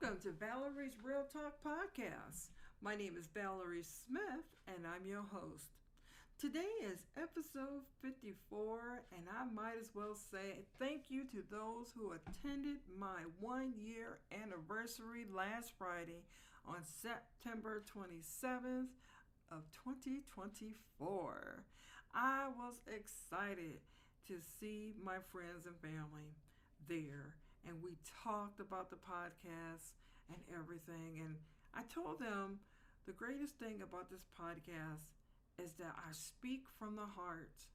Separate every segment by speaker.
Speaker 1: Welcome to Valerie's Real Talk podcast. My name is Valerie Smith and I'm your host. Today is episode 54 and I might as well say thank you to those who attended my 1-year anniversary last Friday on September 27th of 2024. I was excited to see my friends and family there, and we talked about the podcast and everything, and I told them the greatest thing about this podcast is that I speak from the heart,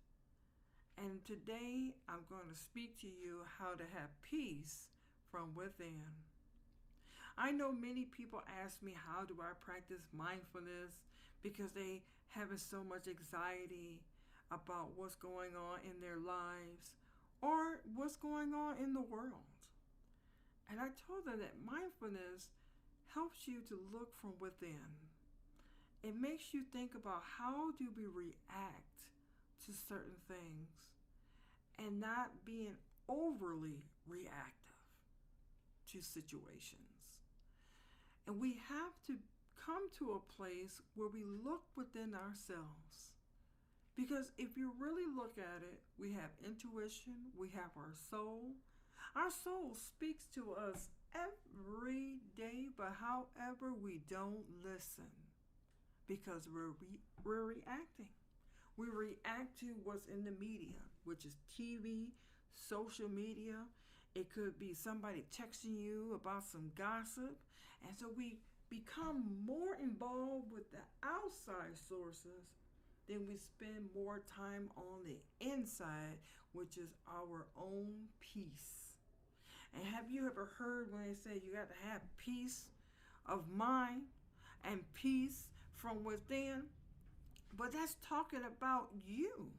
Speaker 1: and today I'm going to speak to you how to have peace from within. I know many people ask me how do I practice mindfulness because they having so much anxiety about what's going on in their lives or what's going on in the world. And I told them that mindfulness helps you to look from within. It makes you think about how do we react to certain things and not being overly reactive to situations. And we have to come to a place where we look within ourselves. Because if you really look at it, we have intuition, we have our soul. Our soul speaks to us every day, but however, we don't listen because we're reacting. We react to what's in the media, which is TV, social media. It could be somebody texting you about some gossip. And so we become more involved with the outside sources than we spend more time on the inside, which is our own peace. And have you ever heard when they say you got to have peace of mind and peace from within? But that's talking about you.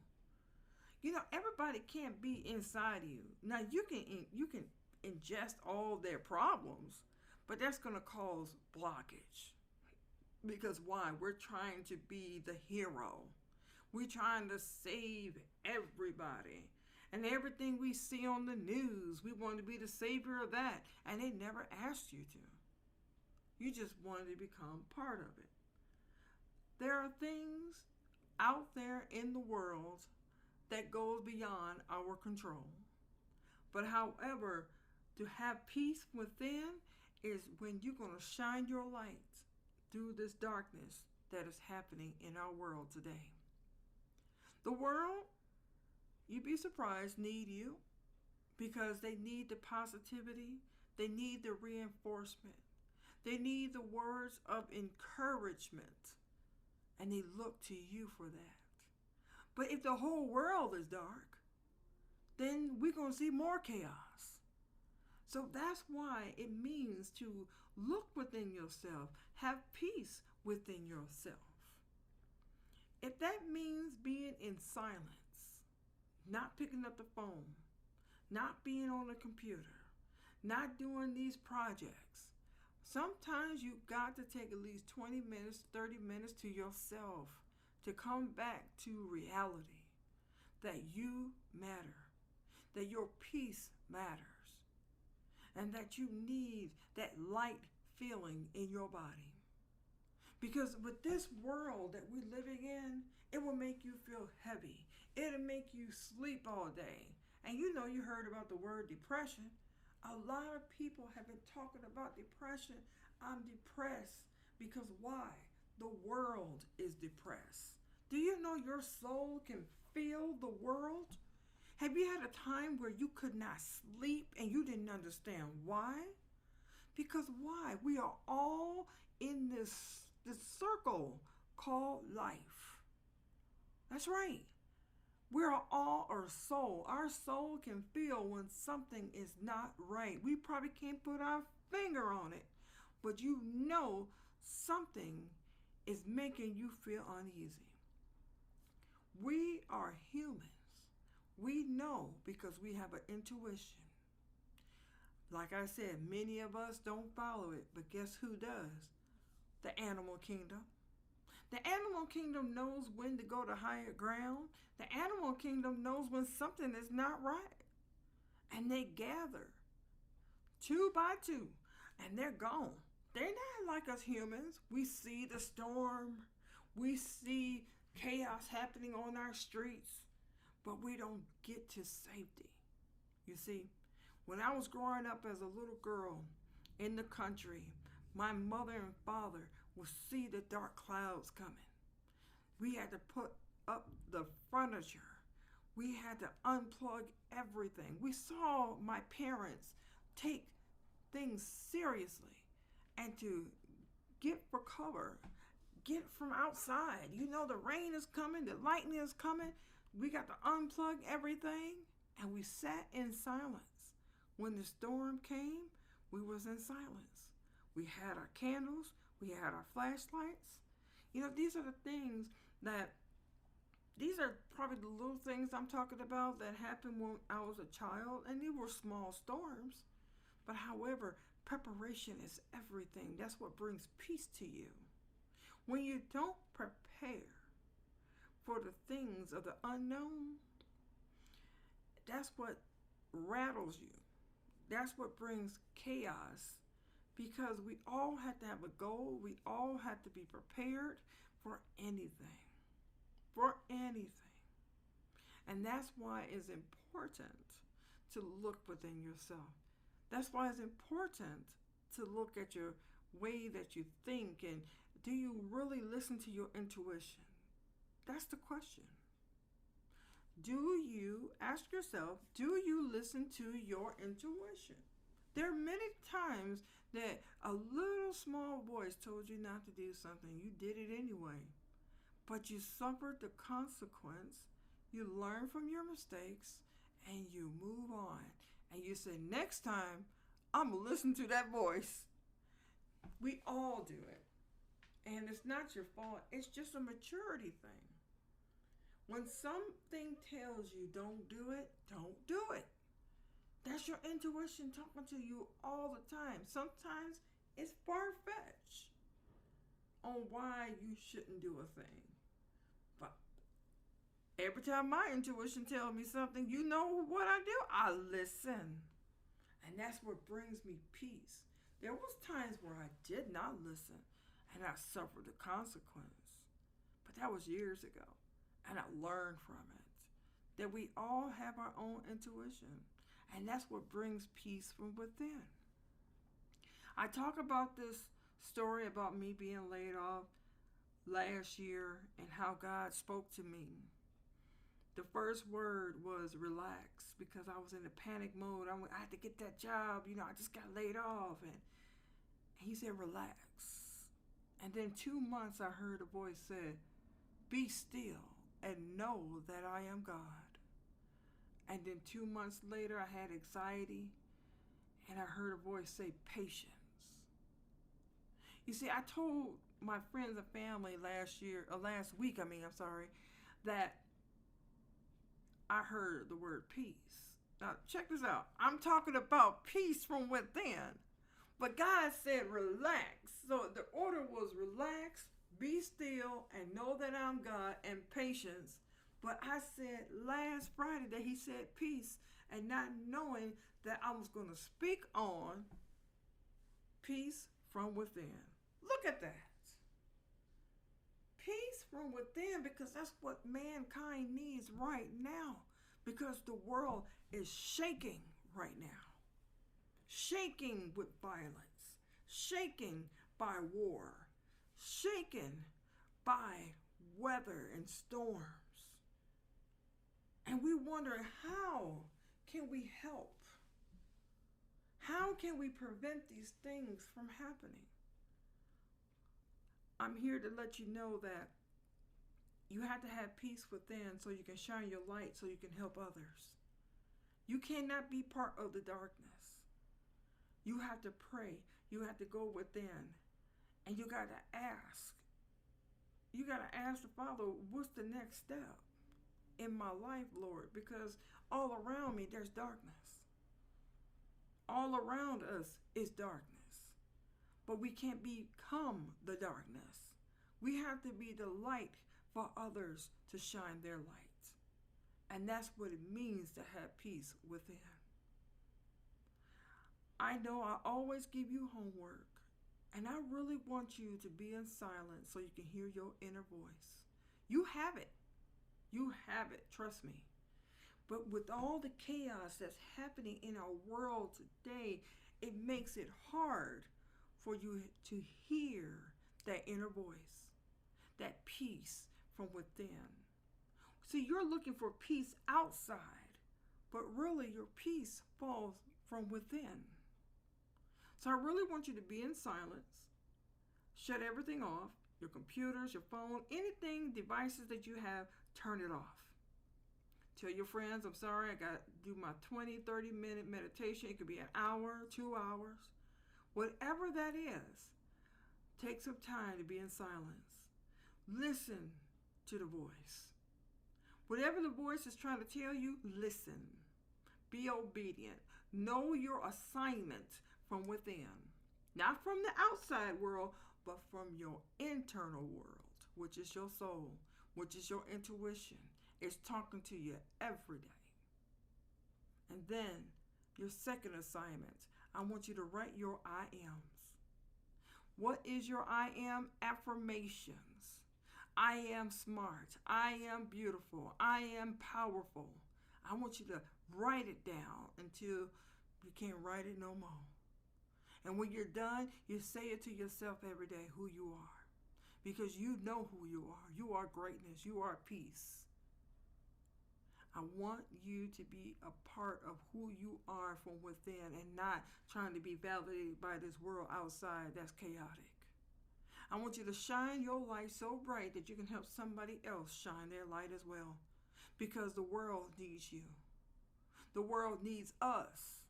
Speaker 1: You know, everybody can't be inside of you. Now you can ingest all their problems, but that's going to cause blockage. Because why? We're trying to be the hero. We're trying to save everybody. And everything we see on the news, we want to be the savior of that. And they never asked you to. You just wanted to become part of it. There are things out there in the world that goes beyond our control. But however, to have peace within is when you're going to shine your light through this darkness that is happening in our world today. The world, you'd be surprised, need you because they need the positivity. They need the reinforcement. They need the words of encouragement. And they look to you for that. But if the whole world is dark, then we're going to see more chaos. So that's why it means to look within yourself, have peace within yourself. If that means being in silence, not picking up the phone, not being on the computer, not doing these projects, sometimes you've got to take at least 20 minutes, 30 minutes to yourself to come back to reality, that you matter, that your peace matters, and that you need that light feeling in your body. Because with this world that we're living in, it will make you feel heavy. It'll make you sleep all day. And you know, you heard about the word depression. A lot of people have been talking about depression. I'm depressed because why? The world is depressed. Do you know your soul can feel the world? Have you had a time where you could not sleep and you didn't understand why? Because why? We are all in this circle called life. That's right. We're all our soul. Our soul can feel when something is not right. We probably can't put our finger on it, but you know something is making you feel uneasy. We are humans. We know because we have an intuition. Like I said, many of us don't follow it, but guess who does? The animal kingdom. The animal kingdom knows when to go to higher ground. The animal kingdom knows when something is not right. And they gather 2 by 2. and they're gone. They're not like us humans. We see the storm, we see chaos happening on our streets, but we don't get to safety. You see, when I was growing up as a little girl in the country, my mother and father would see the dark clouds coming. We had to put up the furniture. We had to unplug everything. We saw my parents take things seriously and to get for cover, get from outside. You know, the rain is coming, the lightning is coming. We got to unplug everything, and we sat in silence. When the storm came, we was in silence. We had our candles, we had our flashlights. You know, these are the things that, these are probably the little things I'm talking about that happened when I was a child, and they were small storms. But however, preparation is everything. That's what brings peace to you. When you don't prepare for the things of the unknown, that's what rattles you. That's what brings chaos, because we all have to have a goal. We all have to be prepared for anything. For anything. And that's why it's important to look within yourself. That's why it's important to look at your way that you think, and do you really listen to your intuition? That's the question. Do you, ask yourself, do you listen to your intuition? There are many times that a little small voice told you not to do something. You did it anyway. But you suffered the consequence. You learn from your mistakes and you move on. And you say, next time, I'm going to listen to that voice. We all do it. And it's not your fault. It's just a maturity thing. When something tells you don't do it, don't do it. That's your intuition talking to you all the time. Sometimes it's far-fetched on why you shouldn't do a thing. But every time my intuition tells me something, you know what I do? I listen. And that's what brings me peace. There was times where I did not listen and I suffered the consequence. But that was years ago. And I learned from it. That we all have our own intuition. And that's what brings peace from within. I talk about this story about me being laid off last year and how God spoke to me. The first word was relax, because I was in a panic mode. I had to get that job. I just got laid off. And he said, relax. And then 2 months I heard a voice say, be still and know that I am God. And then 2 months later, I had anxiety, and I heard a voice say, patience. You see, I told my friends and family last week, that I heard the word peace. Now, check this out. I'm talking about peace from within. But God said, relax. So the order was relax, be still, and know that I'm God, and patience. But I said last Friday that he said peace, and not knowing that I was going to speak on peace from within. Look at that. Peace from within, because that's what mankind needs right now. Because the world is shaking right now. Shaking with violence. Shaking by war. Shaken by weather and storms. And we wonder, how can we help? How can we prevent these things from happening? I'm here to let you know that you have to have peace within so you can shine your light, so you can help others. You cannot be part of the darkness. You have to pray. You have to go within. And you got to ask. You got to ask the Father, what's the next step in my life, Lord? Because all around me, there's darkness. All around us is darkness. But we can't become the darkness. We have to be the light for others to shine their light. And that's what it means to have peace within. I know I always give you homework, and I really want you to be in silence so you can hear your inner voice. You have it. You have it, trust me. But with all the chaos that's happening in our world today, it makes it hard for you to hear that inner voice, that peace from within. See, you're looking for peace outside, but really your peace falls from within. So I really want you to be in silence, shut everything off, your computers, your phone, anything, devices that you have, turn it off. Tell your friends, I'm sorry, I got to do my 20, 30-minute meditation. It could be an hour, 2 hours. Whatever that is, take some time to be in silence. Listen to the voice. Whatever the voice is trying to tell you, listen. Be obedient. Know your assignment from within. Not from the outside world, but from your internal world, which is your soul, which is your intuition. It's talking to you every day. And then your second assignment, I want you to write your I ams. What is your I am? Affirmations. I am smart. I am beautiful. I am powerful. I want you to write it down until you can't write it no more. And when you're done, you say it to yourself every day who you are. Because you know who you are. You are greatness. You are peace. I want you to be a part of who you are from within and not trying to be validated by this world outside that's chaotic. I want you to shine your light so bright that you can help somebody else shine their light as well. Because the world needs you. The world needs us.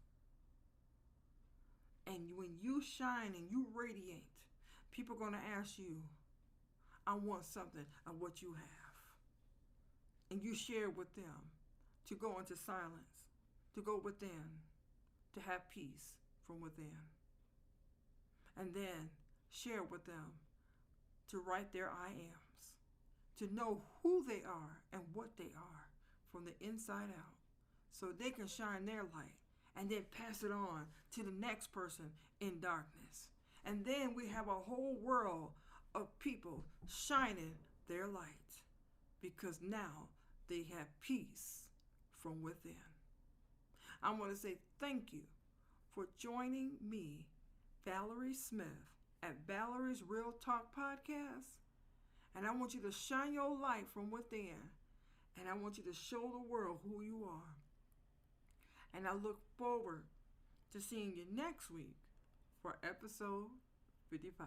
Speaker 1: And when you shine and you radiate, people are going to ask you, I want something of what you have. And you share with them to go into silence, to go within, to have peace from within. And then share with them to write their I ams, to know who they are and what they are from the inside out, so they can shine their light and then pass it on to the next person in darkness. And then we have a whole world of people shining their light because now they have peace from within. I want to say thank you for joining me, Valerie Smith, at Valerie's R.E.A.L Talk Podcast. And I want you to shine your light from within. And I want you to show the world who you are. And I look forward to seeing you next week for episode 55.